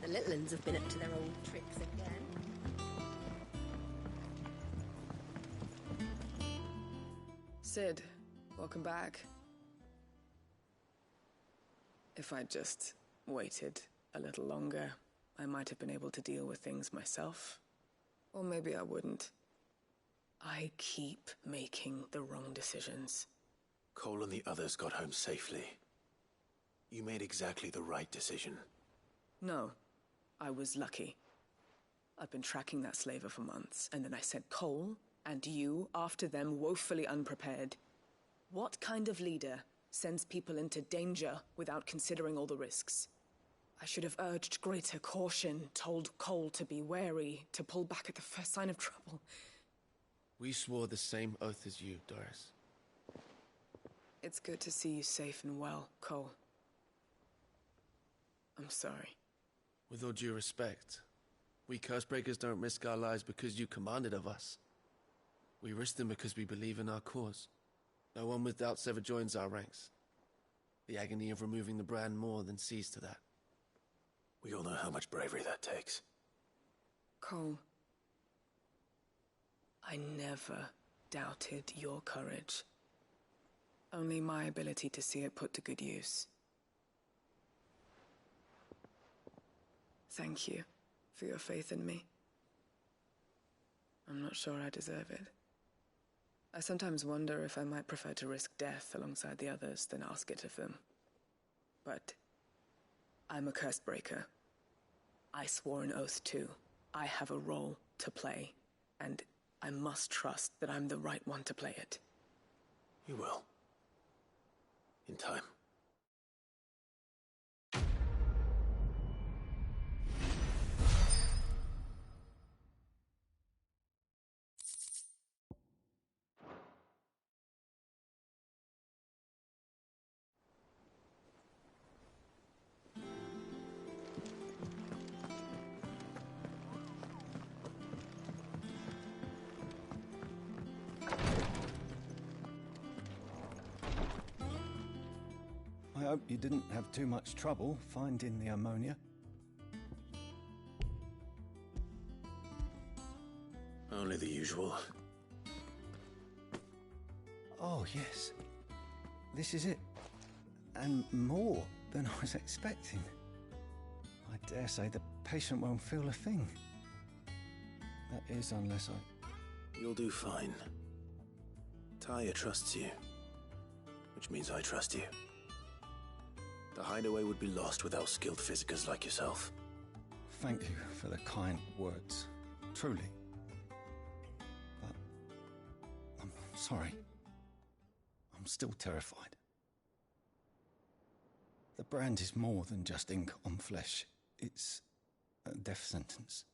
The little ones have been up to their old tricks again. Sid, welcome back. If I'd just waited a little longer, I might have been able to deal with things myself. Or maybe I wouldn't. I keep making the wrong decisions. Cole and the others got home safely. You made exactly the right decision. No, I was lucky. I've been tracking that slaver for months, and then I sent Cole and you after them, woefully unprepared. What kind of leader sends people into danger without considering all the risks? I should have urged greater caution, told Cole to be wary, to pull back at the first sign of trouble. We swore the same oath as you, Doris. It's good to see you safe and well, Cole. I'm sorry. With all due respect, we Cursebreakers don't risk our lives because you commanded of us. We risk them because we believe in our cause. No one with doubts ever joins our ranks. The agony of removing the brand more than sees to that. We all know how much bravery that takes. Cole, I never doubted your courage. Only my ability to see it put to good use. Thank you for your faith in me. I'm not sure I deserve it. I sometimes wonder if I might prefer to risk death alongside the others than ask it of them. But I'm a Cursebreaker. I swore an oath too. I have a role to play, and I must trust that I'm the right one to play it. You will. In time. I hope you didn't have too much trouble finding the ammonia. Only the usual. Oh, yes. This is it. And more than I was expecting. I dare say the patient won't feel a thing. That is, unless I... You'll do fine. Tyre trusts you. Which means I trust you. The hideaway would be lost without skilled physicers like yourself. Thank you for the kind words. Truly. But... I'm sorry. I'm still terrified. The brand is more than just ink on flesh. It's a death sentence.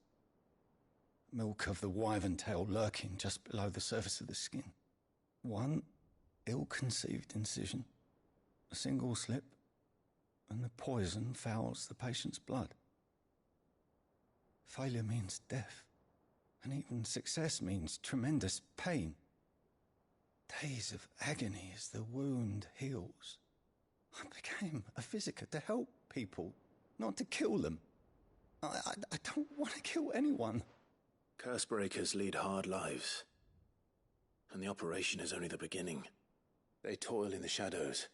Milk of the wyvern tail lurking just below the surface of the skin. One ill-conceived incision, a single slip, and the poison fouls the patient's blood. Failure means death, and even success means tremendous pain. Days of agony as the wound heals. I became a physiker to help people, not to kill them. I don't want to kill anyone. Cursebreakers lead hard lives. And the operation is only the beginning. They toil in the shadows,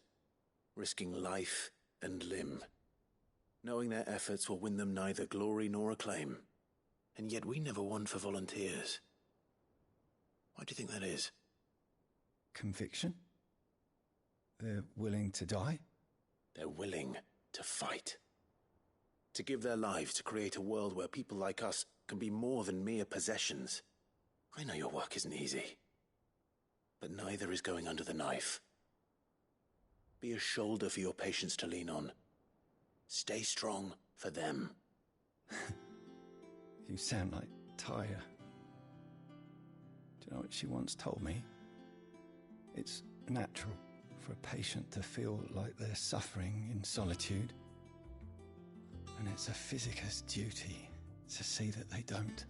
risking life and limb, knowing their efforts will win them neither glory nor acclaim. And yet we never won for volunteers. Why do you think that is? Conviction? They're willing to die? They're willing to fight. To give their lives to create a world where people like us can be more than mere possessions. I know your work isn't easy. But neither is going under the knife. Be a shoulder for your patients to lean on. Stay strong for them. You sound like Tyre. Do you know what she once told me? It's natural for a patient to feel like they're suffering in solitude. And it's a physiker's duty to see that they don't.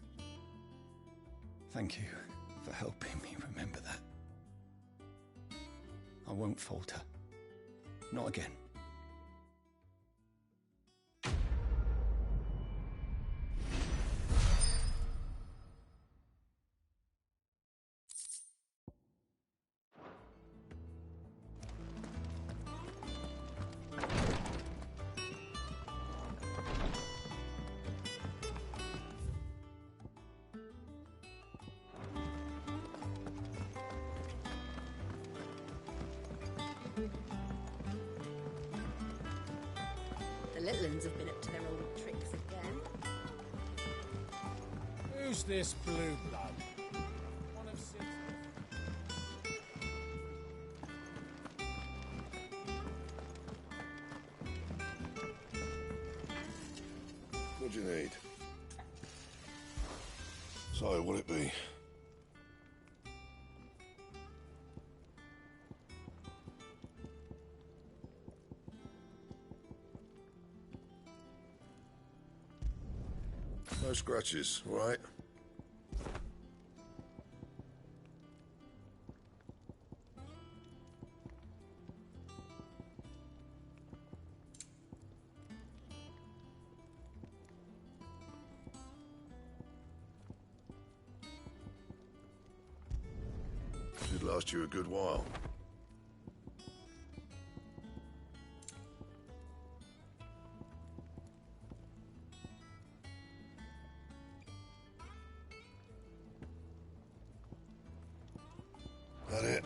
Thank you for helping me remember that. I won't falter. Not again. The little uns have been up to their old tricks again. Who's this blue blood? One of six. What do you need? So, what'll it be? No scratches, all right? Should last you a good while. That it?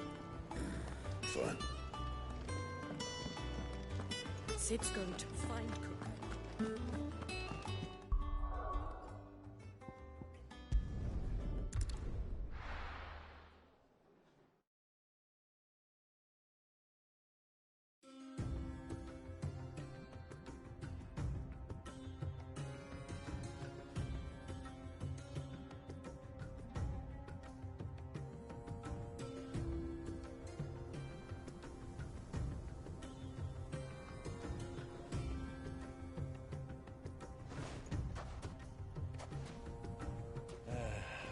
Fine. Sid's going to find Cook.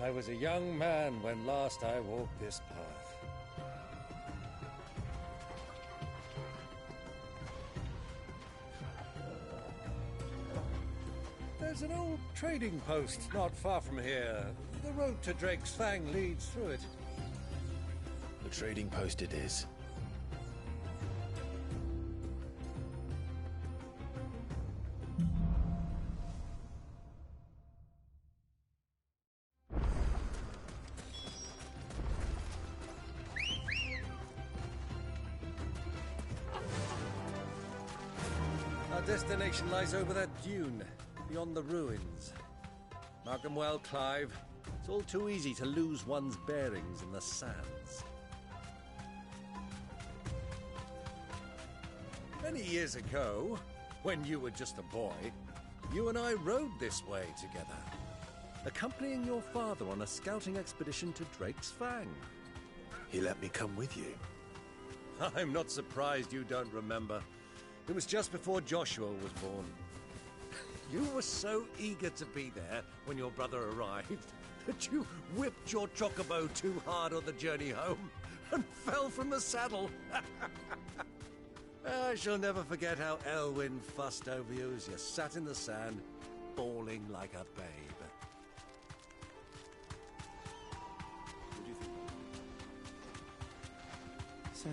I was a young man when last I walked this path. There's an old trading post not far from here. The road to Drake's Fang leads through it. The trading post it is. Our destination lies over that dune, beyond the ruins. Mark them well, Clive. It's all too easy to lose one's bearings in the sands. Many years ago, when you were just a boy, you and I rode this way together, accompanying your father on a scouting expedition to Drake's Fang. He let me come with you. I'm not surprised you don't remember. It was just before Joshua was born. You were so eager to be there when your brother arrived that you whipped your chocobo too hard on the journey home and fell from the saddle. I shall never forget how Elwyn fussed over you as you sat in the sand, bawling like a babe. What do you think? So,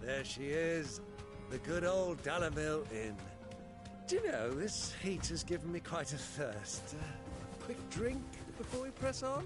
there she is, the good old Dalamil Inn. Do you know, this heat has given me quite a thirst. Quick drink before we press on?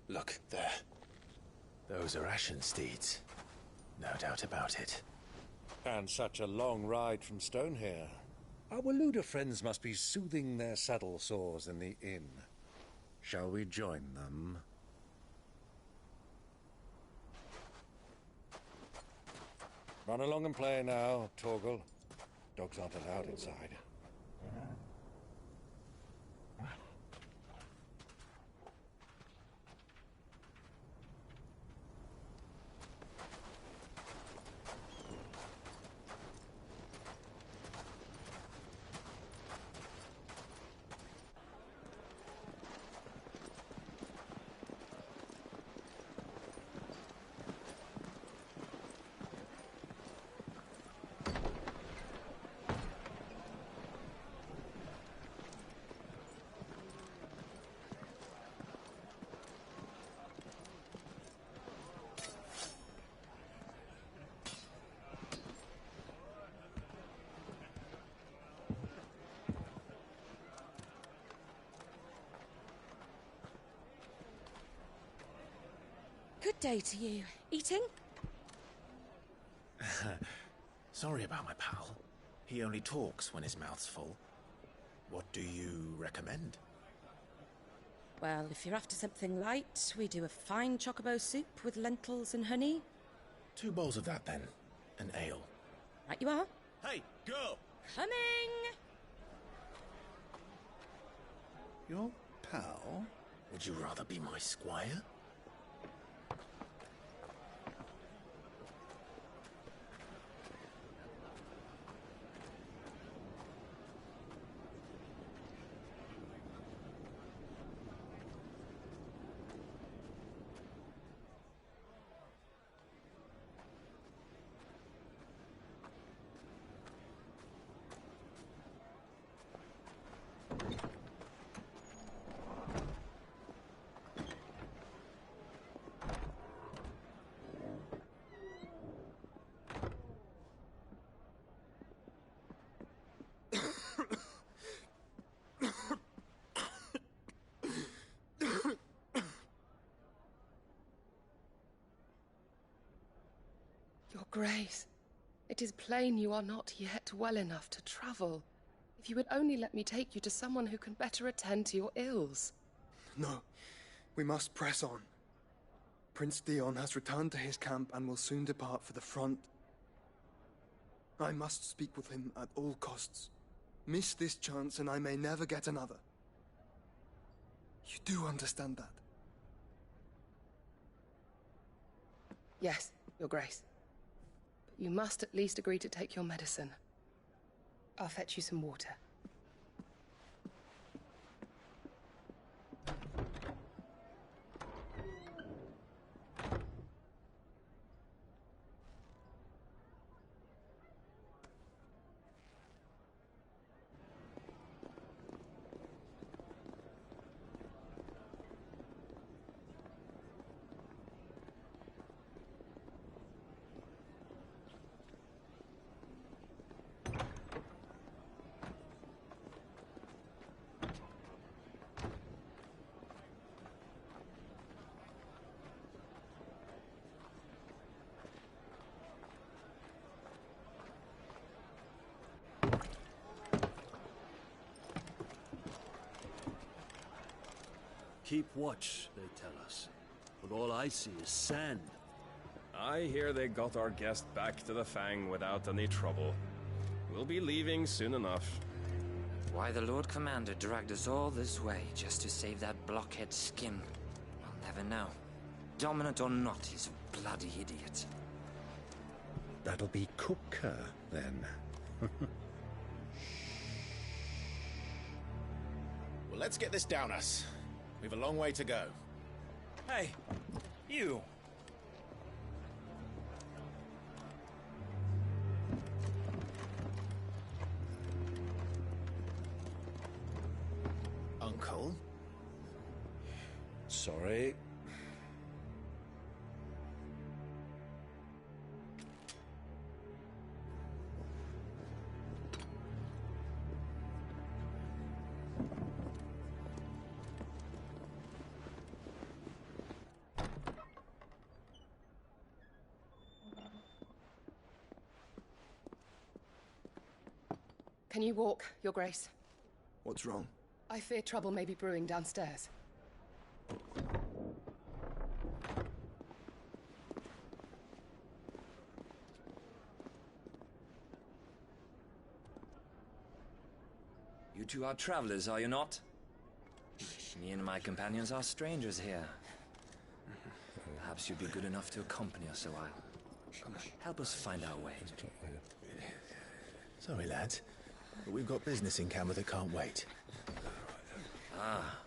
Look, there. Those are Ashen steeds. No doubt about it. And such a long ride from Stonehair. Our Waluda friends must be soothing their saddle sores in the inn. Shall we join them? Run along and play now, Torgal. Dogs aren't allowed inside. day to you. Eating? Sorry about my pal. He only talks when his mouth's full. What do you recommend? Well, if you're after something light, we do a fine chocobo soup with lentils and honey. 2 bowls of that, then. An ale. Right you are. Hey, girl! Coming! Your pal? Would you rather be my squire? Your Grace, it is plain you are not yet well enough to travel. If you would only let me take you to someone who can better attend to your ills. No, we must press on. Prince Dion has returned to his camp and will soon depart for the front. I must speak with him at all costs. Miss this chance and I may never get another. You do understand that? Yes, Your Grace. But you must at least agree to take your medicine. I'll fetch you some water. Keep watch, they tell us. But all I see is sand. I hear they got our guest back to the Fang without any trouble. We'll be leaving soon enough. Why the Lord Commander dragged us all this way just to save that blockhead skin, I'll never know. Dominant or not, he's a bloody idiot. That'll be Cooker, then. Well, let's get this down us. We've a long way to go. Hey, you! Uncle? Sorry. Can you walk, Your Grace? What's wrong? I fear trouble may be brewing downstairs. You two are travelers, are you not? Me and my companions are strangers here. Perhaps you'd be good enough to accompany us a while. Help us find our way. Sorry, lads, but we've got business in camera that can't wait. Ah,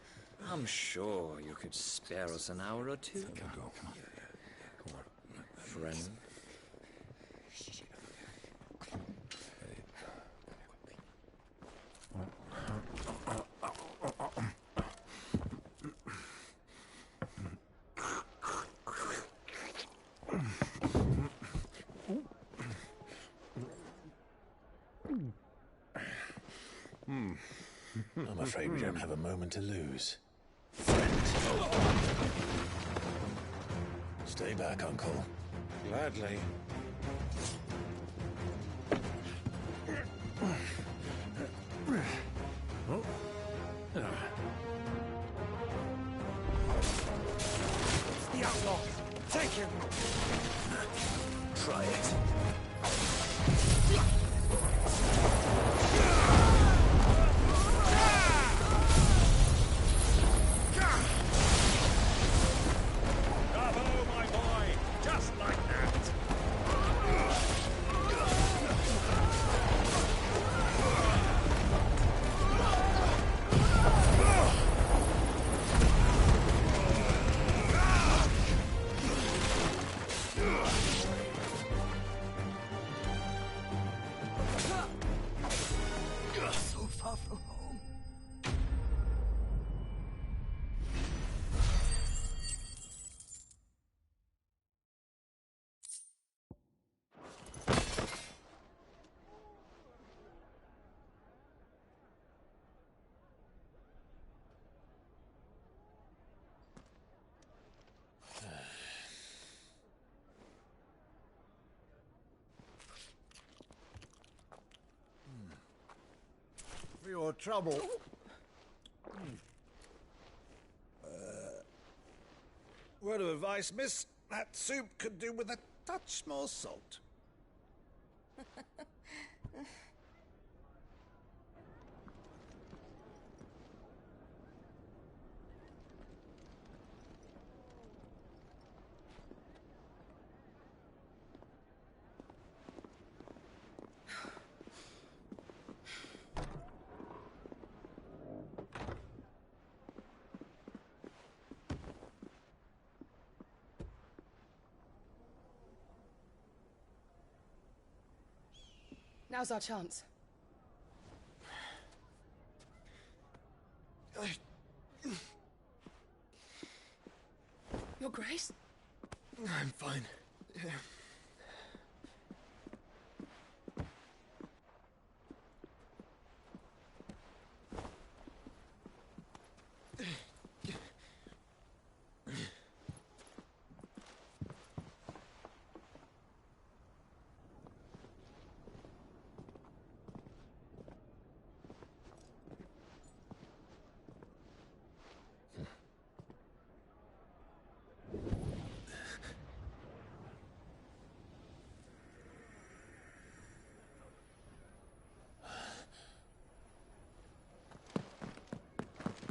I'm sure you could spare us an hour or two. Come on. Friend. I'm afraid we don't have a moment to lose. Stay Stay back, Uncle. Gladly. Oh. It's the outlaw. Take him. Try it. Bravo, my boy! Just like that! So far from home. For your trouble. Word of advice, miss. That soup could do with a touch more salt. Now's our chance. Your Grace? I'm fine. Yeah.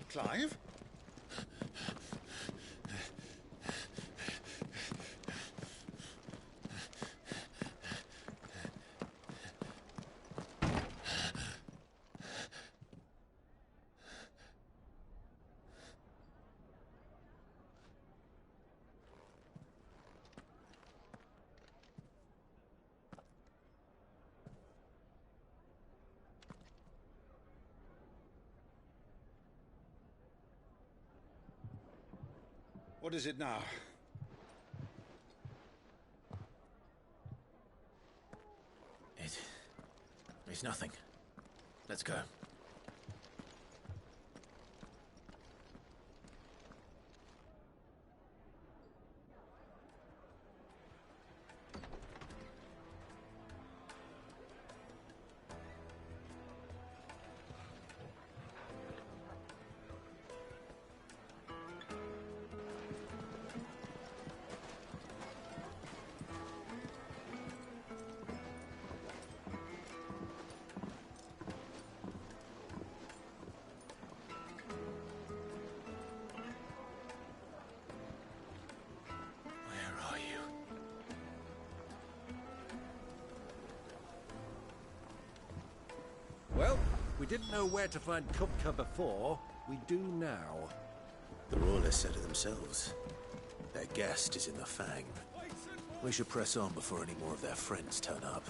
Clive? What is it now? It's nothing. Let's go. Well, we didn't know where to find Kupka before. We do now. The Royalists said it themselves. Their guest is in the Fang. We should press on before any more of their friends turn up.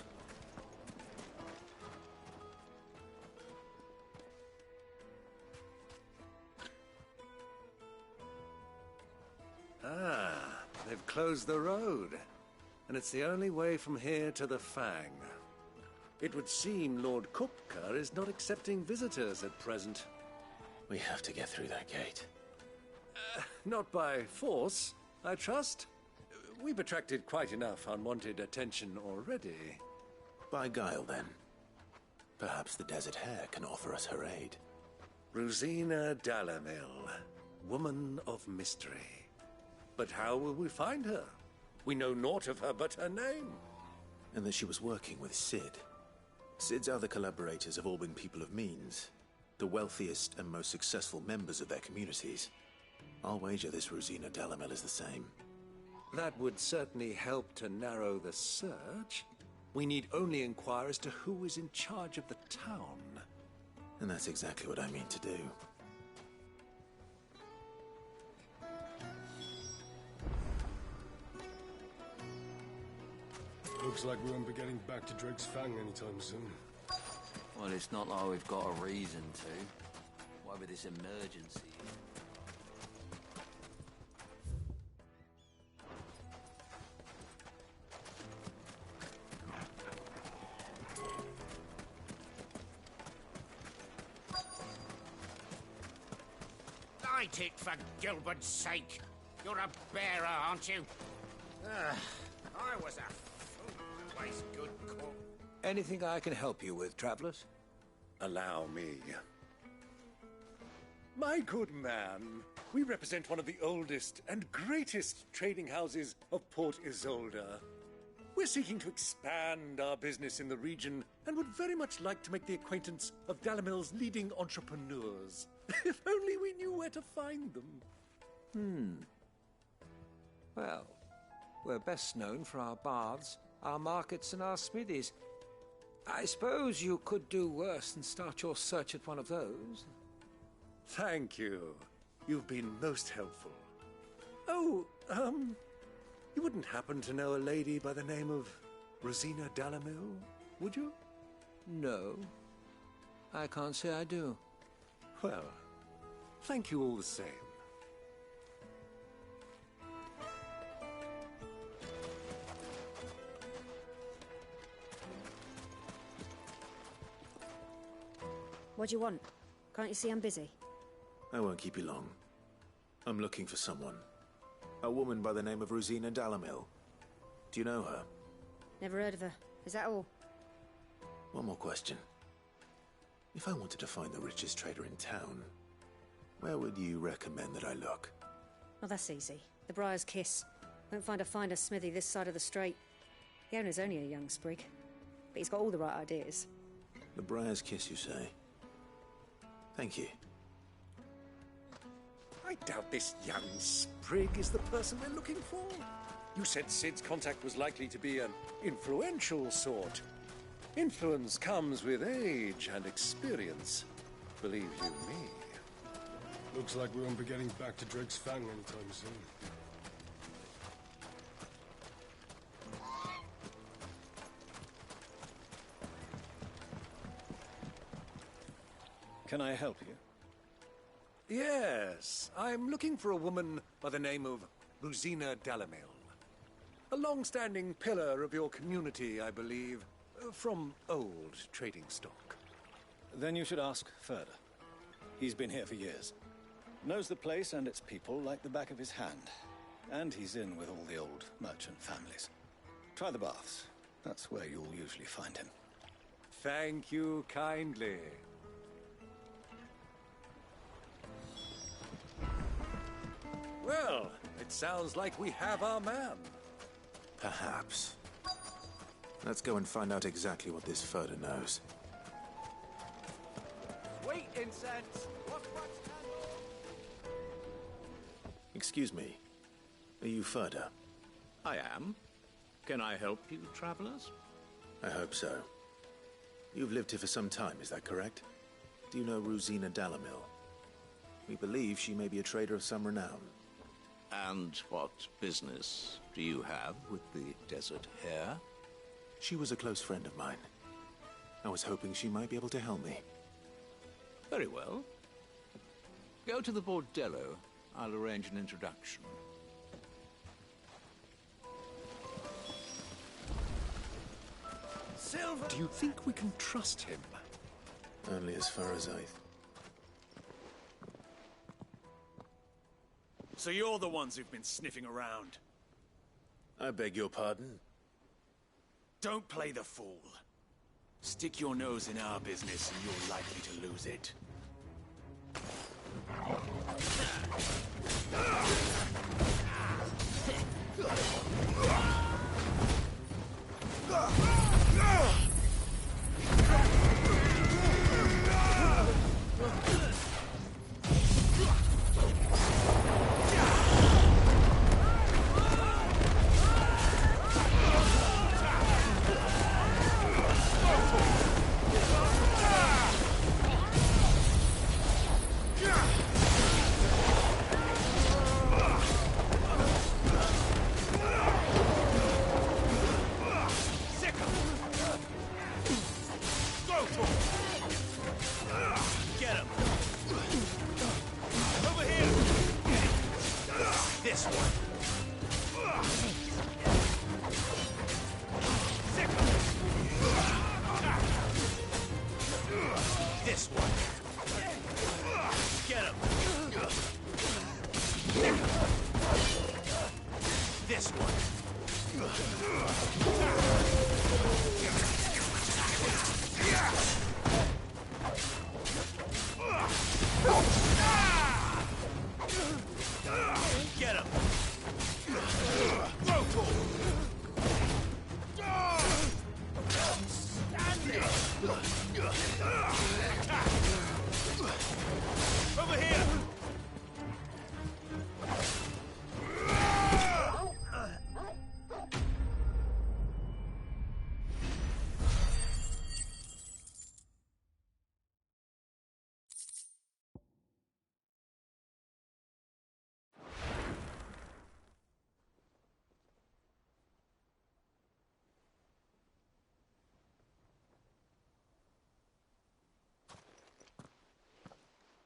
Ah, they've closed the road. And it's the only way from here to the Fang. It would seem Lord Kupka is not accepting visitors at present. We have to get through that gate. Not by force, I trust. we've attracted quite enough unwanted attention already. By guile, then. Perhaps the Desert Hare can offer us her aid. Rosina Dalamil, woman of mystery. But how will we find her? We know naught of her but her name. And that she was working with Sid. Sid's other collaborators have all been people of means, the wealthiest and most successful members of their communities. I'll wager this Rosina Dalamil is the same. That would certainly help to narrow the search. We need only inquire as to who is in charge of the town. And that's exactly what I mean to do. Looks like we won't be getting back to Drake's Fang anytime soon. Well, it's not like we've got a reason to. Why with this emergency? Light it, for Gilbert's sake. You're a bearer, aren't you? I was a fool-twice good cook. Anything I can help you with, travelers? Allow me. My good man, we represent one of the oldest and greatest trading houses of Port Isolde. We're seeking to expand our business in the region and would very much like to make the acquaintance of Dalamil's leading entrepreneurs. If only we knew where to find them. Well, we're best known for our baths, our markets, and our smithies. I suppose you could do worse than start your search at one of those. Thank you. You've been most helpful. Oh, you wouldn't happen to know a lady by the name of Rosina Dalamil, would you? No. I can't say I do. Well, thank you all the same. What do you want? Can't you see I'm busy? I won't keep you long. I'm looking for someone. A woman by the name of Rosina Dalamil. Do you know her? Never heard of her. Is that all? One more question. If I wanted to find the richest trader in town, where would you recommend that I look? Oh, that's easy. The Briar's Kiss. Won't find a finer smithy this side of the strait. The owner's only a young sprig, but he's got all the right ideas. The Briar's Kiss, you say? Thank you. I doubt this young sprig is the person we're looking for. You said Sid's contact was likely to be an influential sort. Influence comes with age and experience, believe you me. Looks like we won't be getting back to Drake's Fang anytime soon. Can I help you? Yes, I'm looking for a woman by the name of Rosina Dalamil. A long-standing pillar of your community, I believe, from old trading stock. Then you should ask further. He's been here for years. Knows the place and its people like the back of his hand. And he's in with all the old merchant families. Try the baths. That's where you'll usually find him. Thank you kindly. Well, it sounds like we have our man. Perhaps. Let's go and find out exactly what this Furder knows. Sweet incense! Excuse me. Are you Furder? I am. Can I help you, travelers? I hope so. You've lived here for some time, is that correct? Do you know Rosina Dalamil? We believe she may be a trader of some renown. And what business do you have with the Desert Hare? She was a close friend of mine. I was hoping she might be able to help me. Very well. Go to the Bordello. I'll arrange an introduction. Silver! Do you think we can trust him? Only as far as So you're the ones who've been sniffing around. I beg your pardon? Don't play the fool. Stick your nose in our business and you're likely to lose it.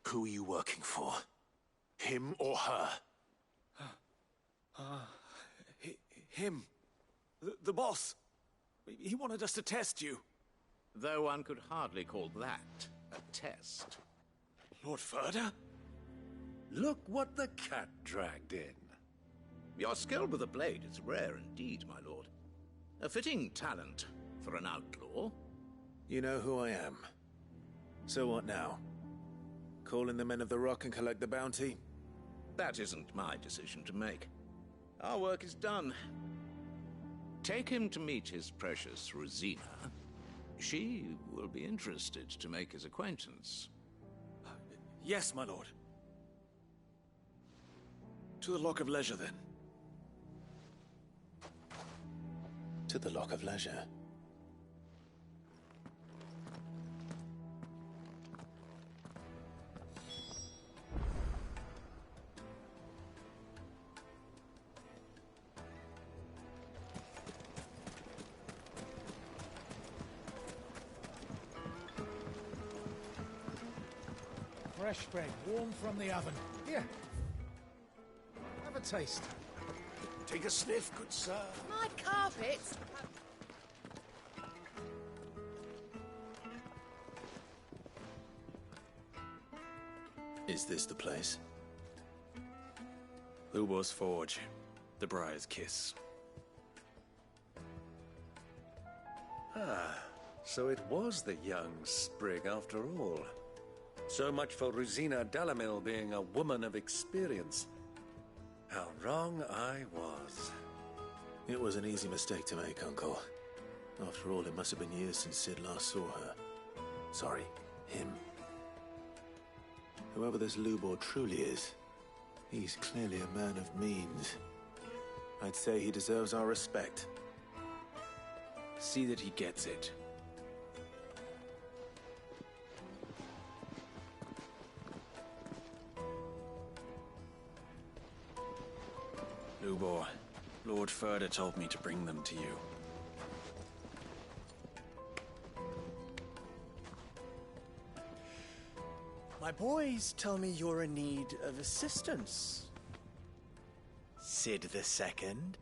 Who are you working for? Him or her? Him. The boss. He wanted us to test you. Though one could hardly call that a test. Lord Ferda? Look what the cat dragged in. Your skill with the blade is rare indeed, my lord. A fitting talent for an outlaw. You know who I am. So what now? Call in the Men of the Rock and collect the bounty? That isn't my decision to make. Our work is done. Take him to meet his precious Rosina. She will be interested to make his acquaintance. Yes, my lord. To the Lock of Leisure, then. To the Lock of Leisure. Fresh bread, warm from the oven. Here. Have a taste. Take a sniff, good sir. My carpets! Is this the place? Lubor's Forge. The Briar's Kiss. Ah, so it was the young sprig after all. So much for Rosina Dalamil being a woman of experience. How wrong I was. It was an easy mistake to make, Uncle. After all, it must have been years since Sid last saw her. Sorry, him. Whoever this Lubor truly is, he's clearly a man of means. I'd say he deserves our respect. See that he gets it. Lubor, Lord Ferda told me to bring them to you. My boys tell me you're in need of assistance. Sid the Second?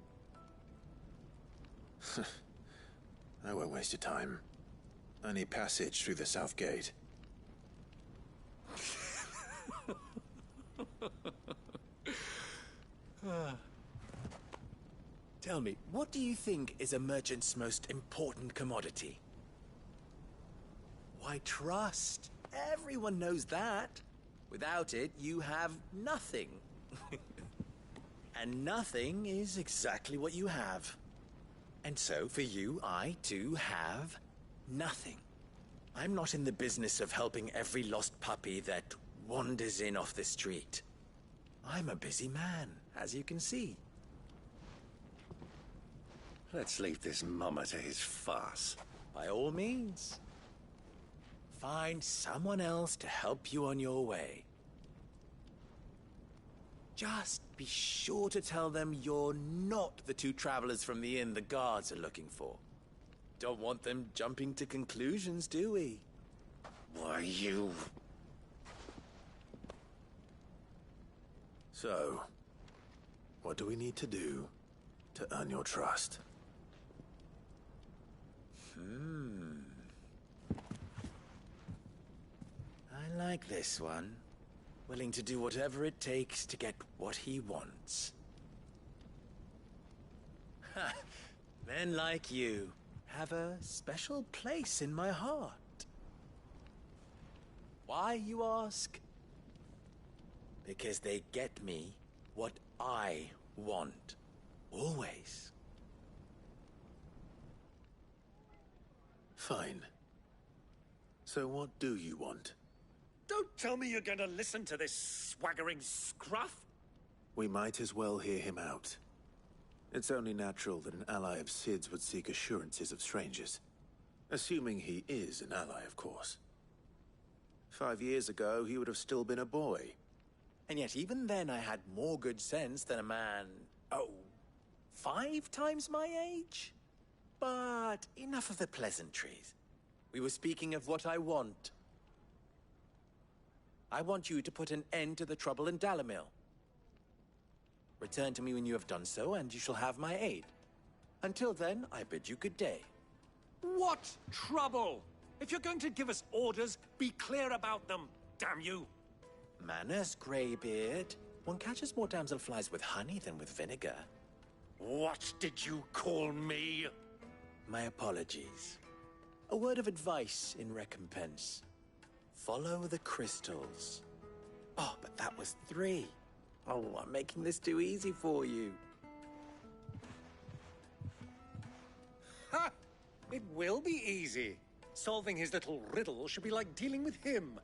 I won't waste your time. I need passage through the south gate. Tell me, what do you think is a merchant's most important commodity? Why, trust. Everyone knows that. Without it, you have nothing. And nothing is exactly what you have. And so, for you, I, too, have nothing. I'm not in the business of helping every lost puppy that wanders in off the street. I'm a busy man, as you can see. Let's leave this mummer to his farce. By all means. Find someone else to help you on your way. Just be sure to tell them you're not the two travelers from the inn the guards are looking for. Don't want them jumping to conclusions, do we? Why, you... So, what do we need to do to earn your trust? I like this one. Willing to do whatever it takes to get what he wants. Ha! Men like you have a special place in my heart. Why, you ask? Because they get me what I want. Always. Fine. So what do you want? Don't tell me you're going to listen to this swaggering scruff! We might as well hear him out. It's only natural that an ally of Sid's would seek assurances of strangers. Assuming he is an ally, of course. 5 years ago, he would have still been a boy. And yet even then I had more good sense than a man, 5 times my age? But enough of the pleasantries. We were speaking of what I want. I want you to put an end to the trouble in Dalamil. Return to me when you have done so, and you shall have my aid. Until then, I bid you good day. What trouble? If you're going to give us orders, be clear about them, damn you! Manners, Greybeard. One catches more damselflies with honey than with vinegar. What did you call me? My apologies. A word of advice in recompense. Follow the crystals. Oh, but that was 3. Oh, I'm making this too easy for you. Ha! It will be easy. Solving his little riddle should be like dealing with him.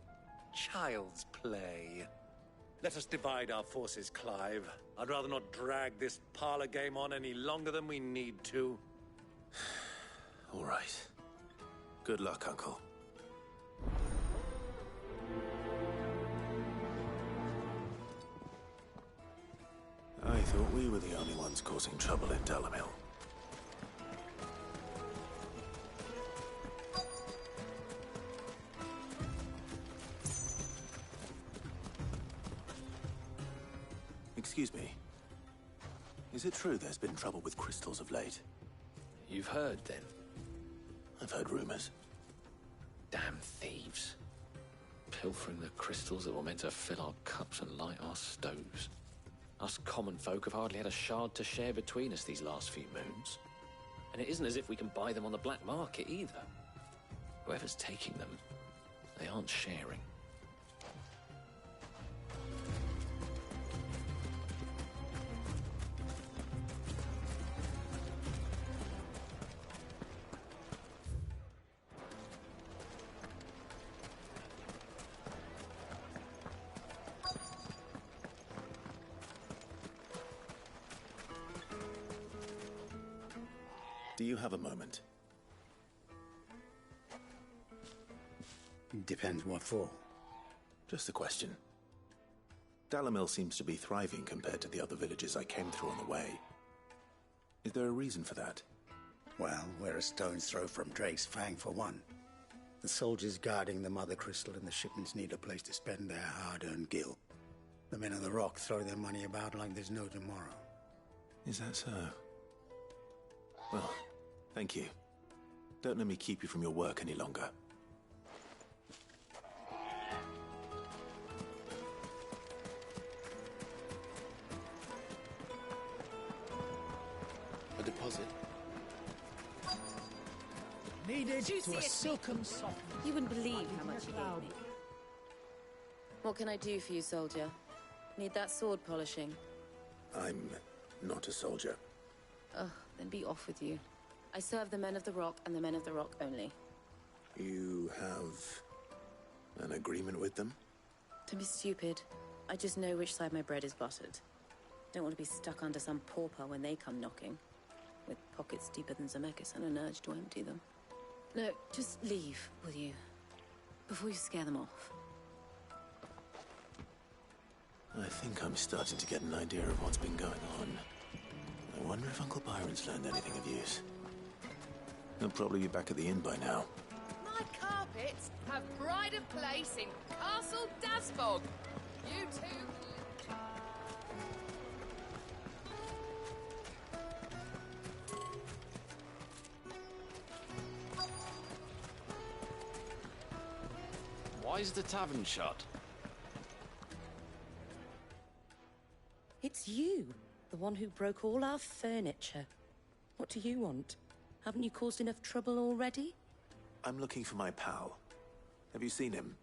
Child's play. Let us divide our forces, Clive. I'd rather not drag this parlor game on any longer than we need to. All right. Good luck, Uncle. I thought we were the only ones causing trouble in Dalamil. Excuse me. Is it true there's been trouble with crystals of late? You've heard, then? I've heard rumors. Damn thieves. Pilfering the crystals that were meant to fill our cups and light our stoves. Us common folk have hardly had a shard to share between us these last few moons. And it isn't as if we can buy them on the black market either. Whoever's taking them, they aren't sharing. Do you have a moment? Depends what for. Just a question. Dalamil seems to be thriving compared to the other villages I came through on the way. Is there a reason for that? Well, we're a stone's throw from Drake's Fang for one. The soldiers guarding the Mother Crystal and the shipments need a place to spend their hard-earned gil. The men of the Rock throw their money about like there's no tomorrow. Is that so? Well, thank you. Don't let me keep you from your work any longer. A deposit. Needed to a silken soft. You wouldn't believe how much he gave me. What can I do for you, soldier? Need that sword polishing? I'm not a soldier. Ugh, then be off with you. I serve the men of the Rock and the men of the Rock only. You have an agreement with them? Don't be stupid. I just know which side my bread is buttered. Don't want to be stuck under some pauper when they come knocking. With pockets deeper than Zemeckis and an urge to empty them. No, just leave, will you? Before you scare them off. I think I'm starting to get an idea of what's been going on. I wonder if Uncle Byron's learned anything of use. He'll probably be back at the inn by now. My carpets have pride of place in Castle Dasbog. You too. Why is the tavern shut? It's you, the one who broke all our furniture. What do you want? Haven't you caused enough trouble already? I'm looking for my pal. Have you seen him?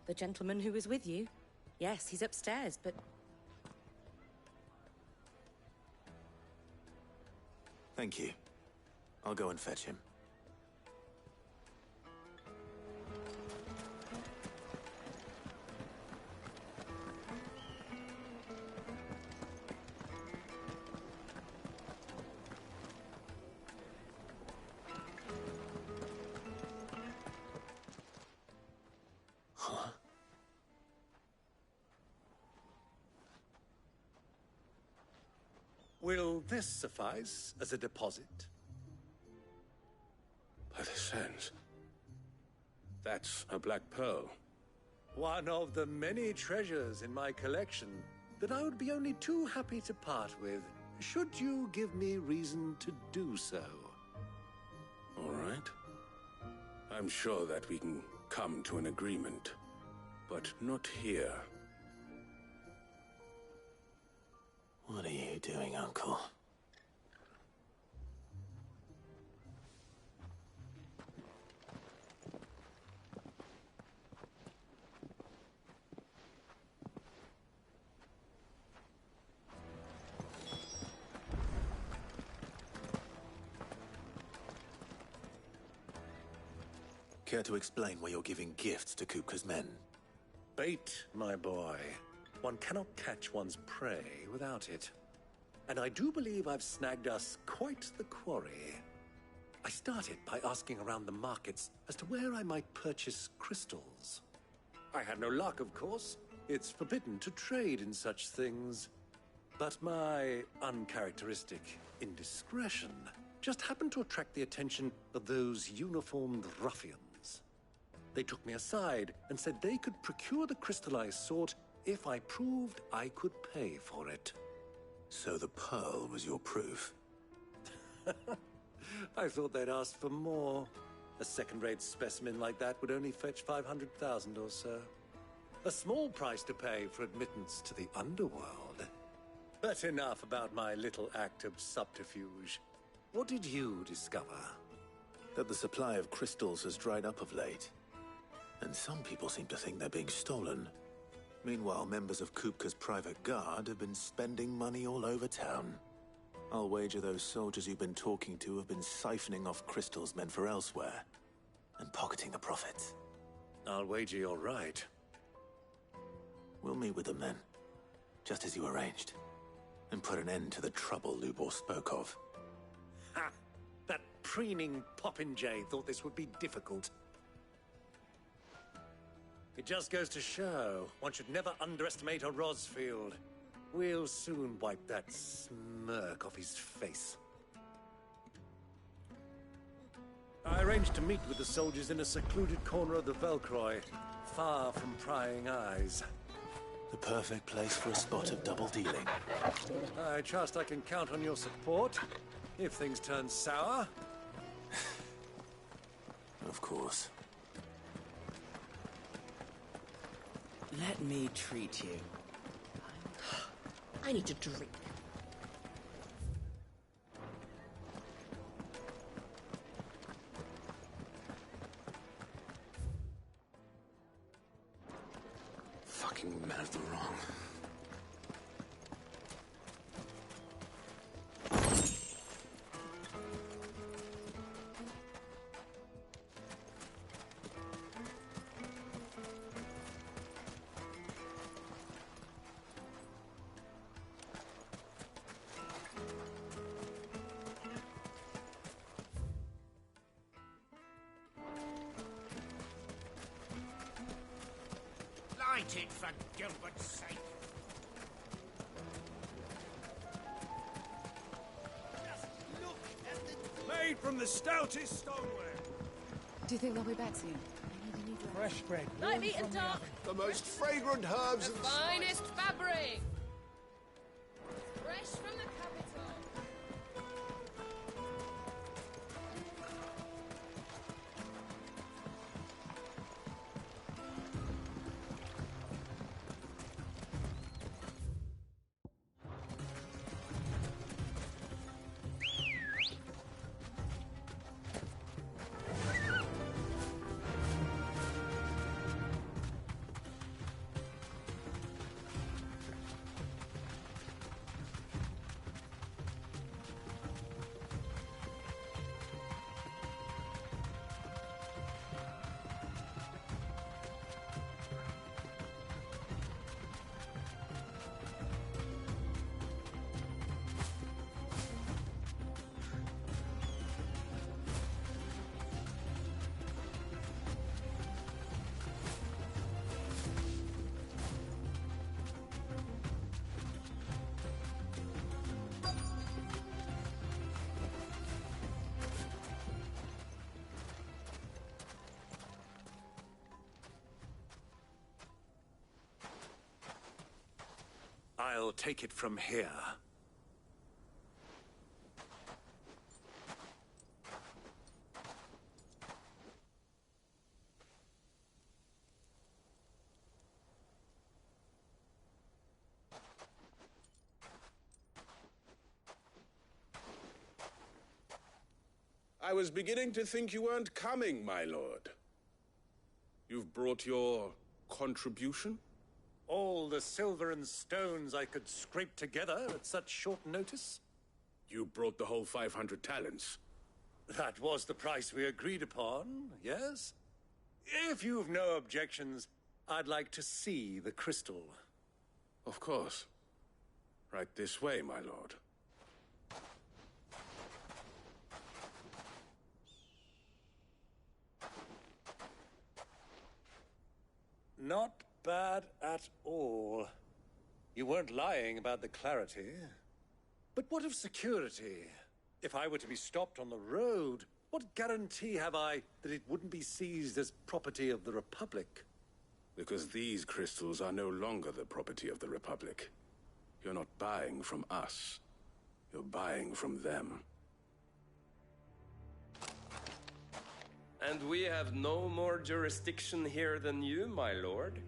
The gentleman who was with you? Yes, he's upstairs, but... Thank you. I'll go and fetch him. Will this suffice as a deposit? By the sands. That's a black pearl. One of the many treasures in my collection that I would be only too happy to part with, should you give me reason to do so. All right. I'm sure that we can come to an agreement, but not here. What are you doing, Uncle? Care to explain why you're giving gifts to Kupka's men? Bait, my boy. One cannot catch one's prey without it. And I do believe I've snagged us quite the quarry. I started by asking around the markets as to where I might purchase crystals. I had no luck, of course. It's forbidden to trade in such things. But my uncharacteristic indiscretion just happened to attract the attention of those uniformed ruffians. They took me aside and said they could procure the crystal I sought if I proved I could pay for it. So the pearl was your proof? I thought they'd asked for more. A second-rate specimen like that would only fetch 500,000 or so. A small price to pay for admittance to the underworld. But enough about my little act of subterfuge. What did you discover? That the supply of crystals has dried up of late. And some people seem to think they're being stolen. Meanwhile, members of Kupka's private guard have been spending money all over town. I'll wager those soldiers you've been talking to have been siphoning off crystals meant for elsewhere, and pocketing the profits. I'll wager you're right. We'll meet with them then, just as you arranged, and put an end to the trouble Lubor spoke of. Ha! That preening popinjay thought this would be difficult. It just goes to show one should never underestimate a Rosfield. We'll soon wipe that smirk off his face. I arranged to meet with the soldiers in a secluded corner of the Velcroy, far from prying eyes. The perfect place for a spot of double dealing. I trust I can count on your support if things turn sour. Of course. Let me treat you. I need a drink. Fucking men of the wrong. Light it, for Gilbert's sake. Made from the stoutest stoneware. Do you think they'll be back soon? Fresh bread. Light meat and dark. The most fragrant herbs The and finest fabric. Fresh from the capital. I'll take it from here. I was beginning to think you weren't coming, my lord. You've brought your contribution? All the silver and stones I could scrape together at such short notice? You brought the whole 500 talents. That was the price we agreed upon, yes? If you've no objections, I'd like to see the crystal. Of course. Right this way, my lord. Not bad at all. You weren't lying about the clarity. But what of security? If I were to be stopped on the road, what guarantee have I that it wouldn't be seized as property of the Republic? Because these crystals are no longer the property of the Republic. You're not buying from us. You're buying from them. And we have no more jurisdiction here than you, my lord.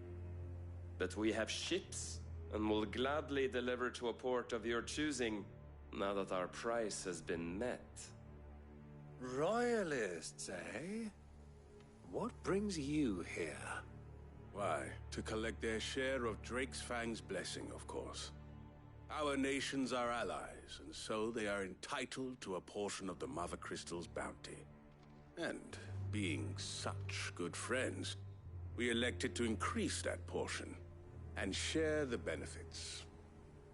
But we have ships, and will gladly deliver to a port of your choosing, now that our price has been met. Royalists, eh? What brings you here? Why, to collect their share of Drake's Fang's blessing, of course. Our nations are allies, and so they are entitled to a portion of the Mother Crystal's bounty. And being such good friends, we elected to increase that portion and share the benefits.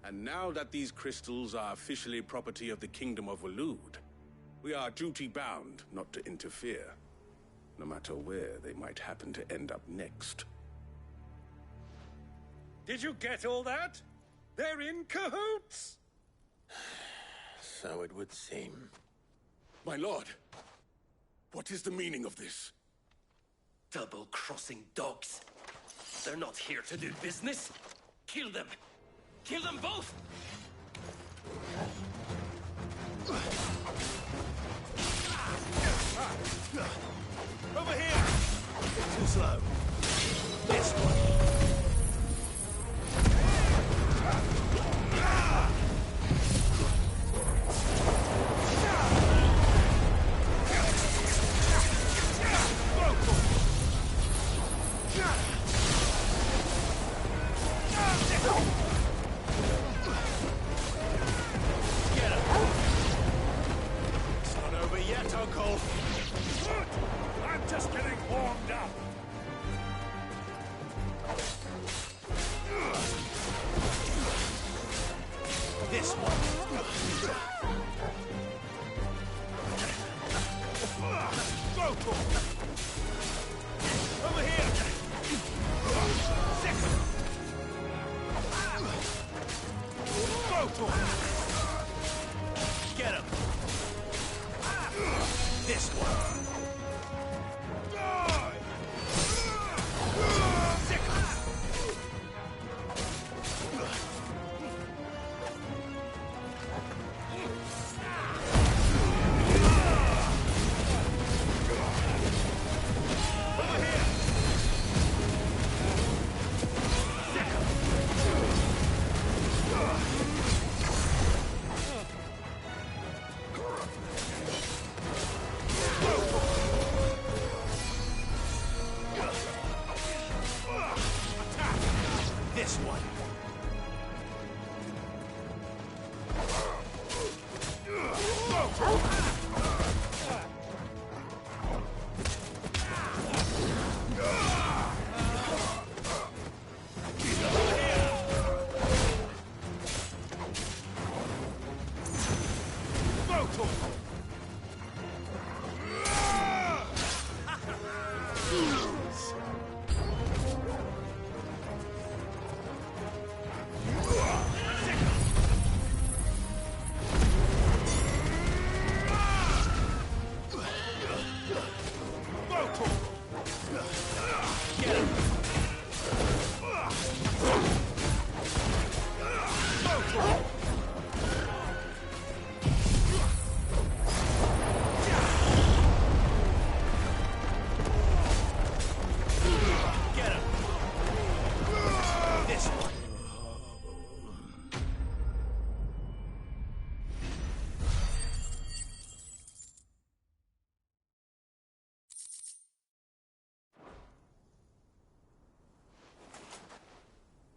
And now that these crystals are officially property of the Kingdom of Waloed, we are duty-bound not to interfere, no matter where they might happen to end up next. Did you get all that? They're in cahoots! So it would seem. My lord, what is the meaning of this? Double-crossing dogs. They're not here to do business. Kill them. Kill them both! Over here! Too slow. This one. go, Cole. Good! I'm just getting warmed up. This one. Go, Cole! Over here! Second! Go, Cole! Get him. This one. This one.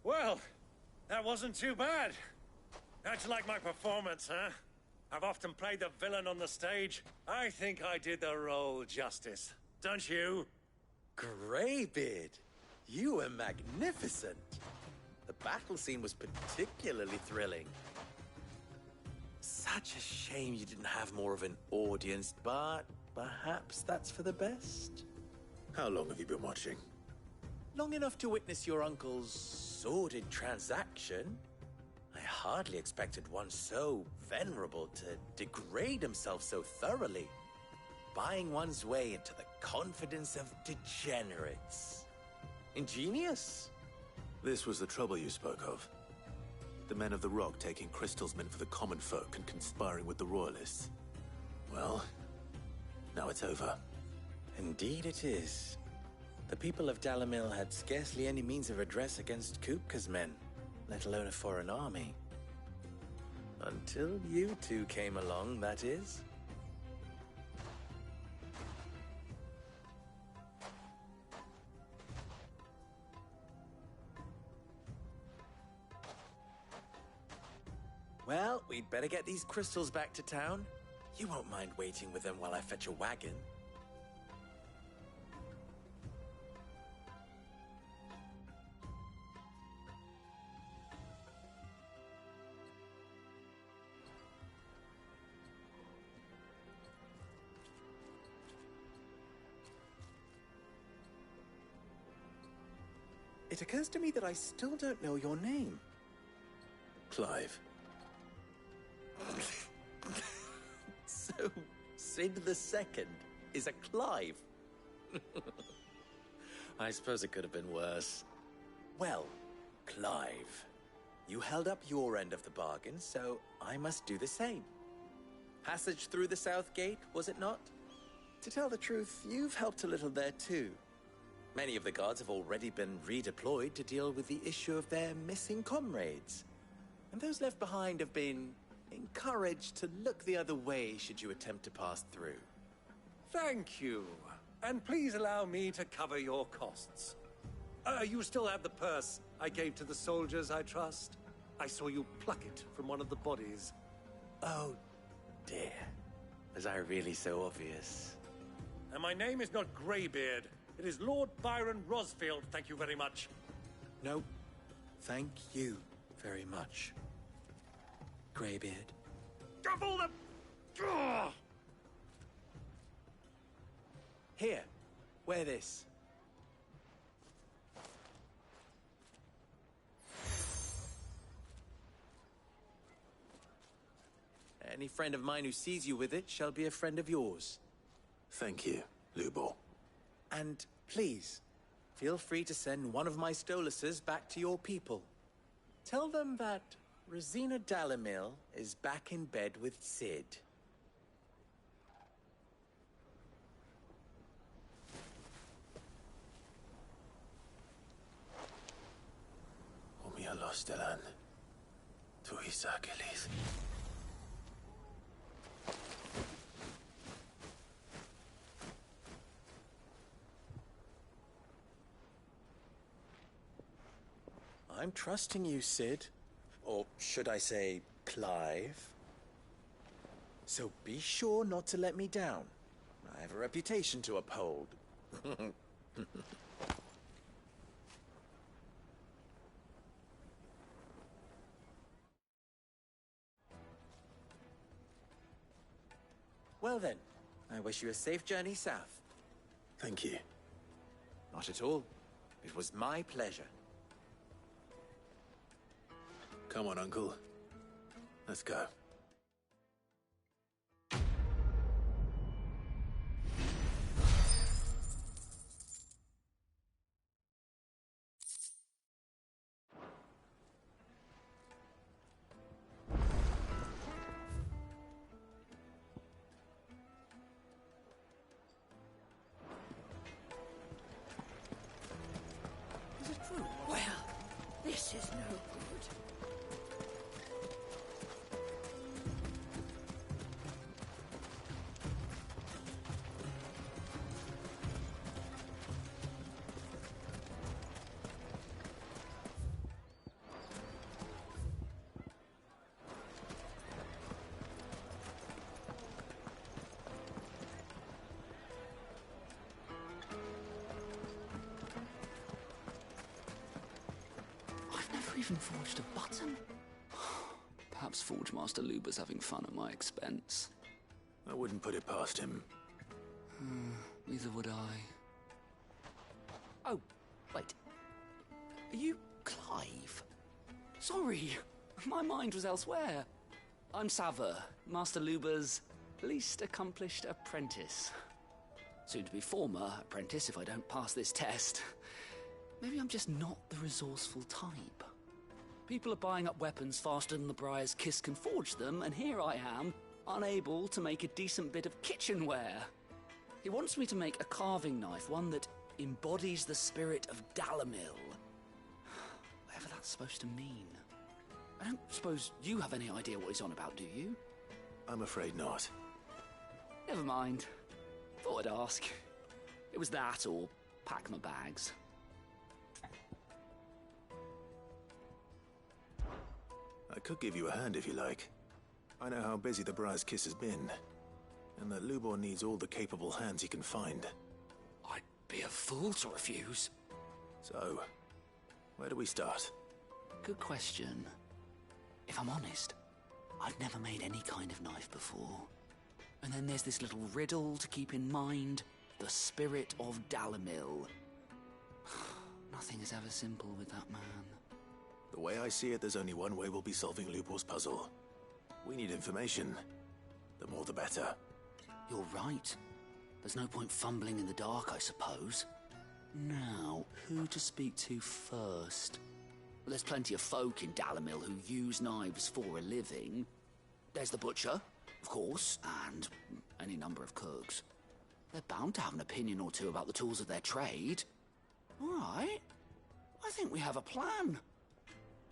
Well, that wasn't too bad. How'd you like my performance, huh? I've often played the villain on the stage. I think I did the role justice. Don't you? Greybeard, you were magnificent. The battle scene was particularly thrilling. Such a shame you didn't have more of an audience, but perhaps that's for the best. How long have you been watching? Long enough to witness your uncle's sordid transaction. I hardly expected one so venerable to degrade himself so thoroughly, buying one's way into the confidence of degenerates. Ingenious. This was the trouble you spoke of. The men of the Rock taking crystals meant for the common folk and conspiring with the Royalists. Well, now it's over. Indeed it is. The people of Dalamil had scarcely any means of redress against Kupka's men, let alone a foreign army. Until you two came along, that is. Well, we'd better get these crystals back to town. You won't mind waiting with them while I fetch a wagon. It occurs to me that I still don't know your name. Clive. So, Sid the Second is a Clive? I suppose it could have been worse. Well, Clive, you held up your end of the bargain, so I must do the same. Passage through the South Gate, was it not? To tell the truth, you've helped a little there too. Many of the guards have already been redeployed to deal with the issue of their missing comrades. And those left behind have been encouraged to look the other way should you attempt to pass through. Thank you. And please allow me to cover your costs. You still have the purse I gave to the soldiers, I trust? I saw you pluck it from one of the bodies. Oh, dear. Was I really so obvious? And my name is not Greybeard. It is Lord Byron Rosfield, thank you very much. No, thank you very much, Greybeard. Of all the... Ugh! Here, wear this. Any friend of mine who sees you with it shall be a friend of yours. Thank you, Lubor. And please, feel free to send one of my Stoluses back to your people. Tell them that Rosina Dalamil is back in bed with Sid. Umia los delan. Tu isa gelis. I'm trusting you, Sid. Or should I say, Clive? So be sure not to let me down. I have a reputation to uphold. Well then, I wish you a safe journey south. Thank you. Not at all. It was my pleasure. Come on, Uncle. Let's go. Is it true? Well, this is no good. I've never even forged a button. Perhaps Forge Master Luber's having fun at my expense. I wouldn't put it past him. Neither would I. Oh, wait. Are you Clive? Sorry, my mind was elsewhere. I'm Sava, Master Luber's least accomplished apprentice. Soon to be former apprentice if I don't pass this test. Maybe I'm just not the resourceful type. People are buying up weapons faster than the Briar's Kiss can forge them, and here I am, unable to make a decent bit of kitchenware. He wants me to make a carving knife, one that embodies the spirit of Dalamil. Whatever that's supposed to mean. I don't suppose you have any idea what he's on about, do you? I'm afraid not. Never mind. Thought I'd ask. It was that or pack my bags. I could give you a hand if you like. I know how busy the Briar's Kiss has been, and that Lubor needs all the capable hands he can find. I'd be a fool to refuse. So, where do we start? Good question. If I'm honest, I've never made any kind of knife before. And then there's this little riddle to keep in mind. The spirit of Dalamil. Nothing is ever simple with that man. The way I see it, there's only one way we'll be solving Lubor's puzzle. We need information. The more the better. You're right. There's no point fumbling in the dark, I suppose. Now, who to speak to first? Well, there's plenty of folk in Dalamil who use knives for a living. There's the butcher, of course, and any number of cooks. They're bound to have an opinion or two about the tools of their trade. All right. I think we have a plan.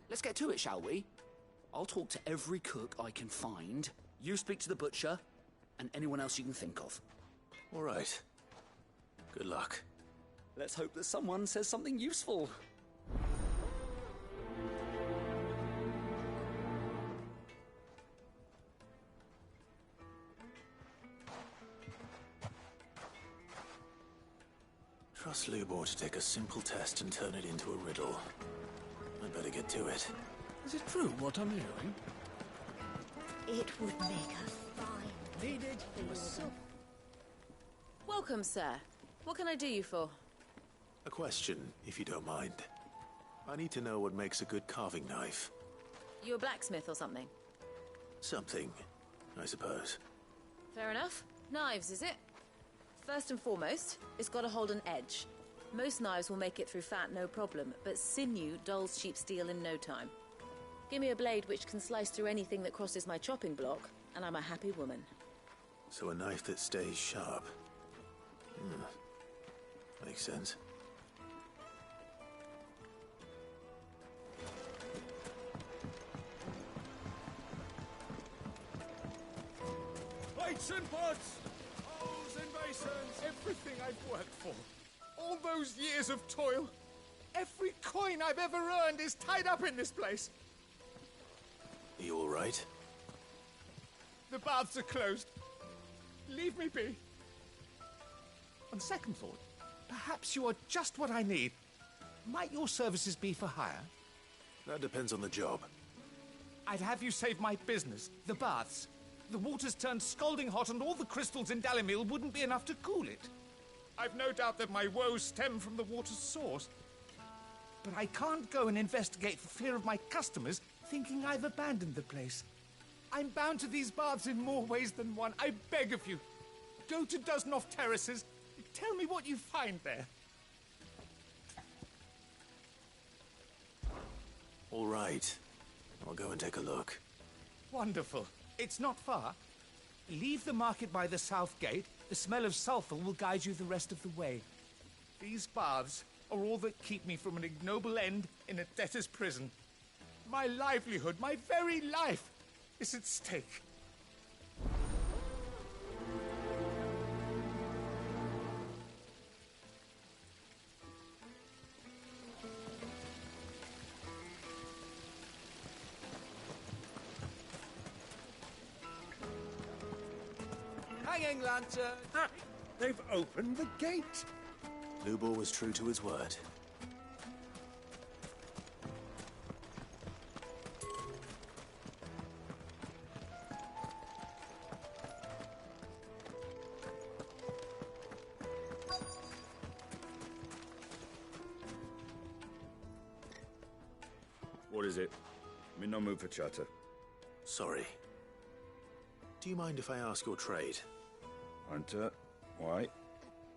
Let's get to it, shall we? I'll talk to every cook I can find. You speak to the butcher, and anyone else you can think of. All right. Good luck. Let's hope that someone says something useful. Trust Lubor to take a simple test and turn it into a riddle. I'd better get to it. Is it true what I'm hearing? It would make us fine. Needed for so... Welcome, sir. What can I do you for? A question, if you don't mind. I need to know what makes a good carving knife. You a blacksmith or something? Something, I suppose. Fair enough. Knives, is it? First and foremost, it's got to hold an edge. Most knives will make it through fat, no problem, but sinew dulls cheap steel in no time. Give me a blade which can slice through anything that crosses my chopping block, and I'm a happy woman. So a knife that stays sharp. Makes sense. Plates and pots! Bowls and basins! Everything I've worked for. All those years of toil. Every coin I've ever earned is tied up in this place. Are you all right? The baths are closed. Leave me be. On second thought, perhaps you are just what I need. Might your services be for hire? That depends on the job. I'd have you save my business, the baths. The water's turned scalding hot and all the crystals in Dalimil wouldn't be enough to cool it. I've no doubt that my woes stem from the water's source. But I can't go and investigate for fear of my customers thinking I've abandoned the place. I'm bound to these baths in more ways than one. I beg of you, go to Dusnoff Terraces. Tell me what you find there. All right. I'll go and take a look. Wonderful. It's not far. Leave the market by the south gate. The smell of sulfur will guide you the rest of the way. These baths are all that keep me from an ignoble end in a debtor's prison. My livelihood, my very life, is at stake. Hanging lantern! Ah, they've opened the gate! Lubor was true to his word. What is it? I'm in no mood for chatter. Sorry. Do you mind if I ask your trade? Hunter, why?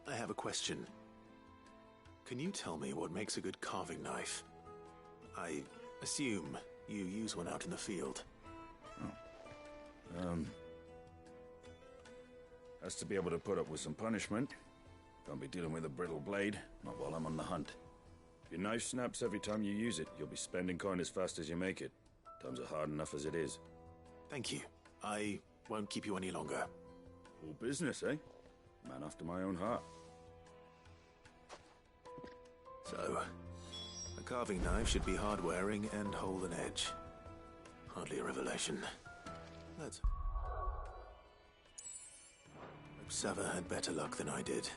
I have a question. Can you tell me what makes a good carving knife? I assume you use one out in the field. Has to be able to put up with some punishment. Can't be dealing with a brittle blade, not while I'm on the hunt. If your knife snaps every time you use it, you'll be spending coin as fast as you make it. Times are hard enough as it is. Thank you. I won't keep you any longer. All business, eh? Man after my own heart. So, a carving knife should be hard-wearing and hold an edge. Hardly a revelation. Let's... Hope Sava had better luck than I did.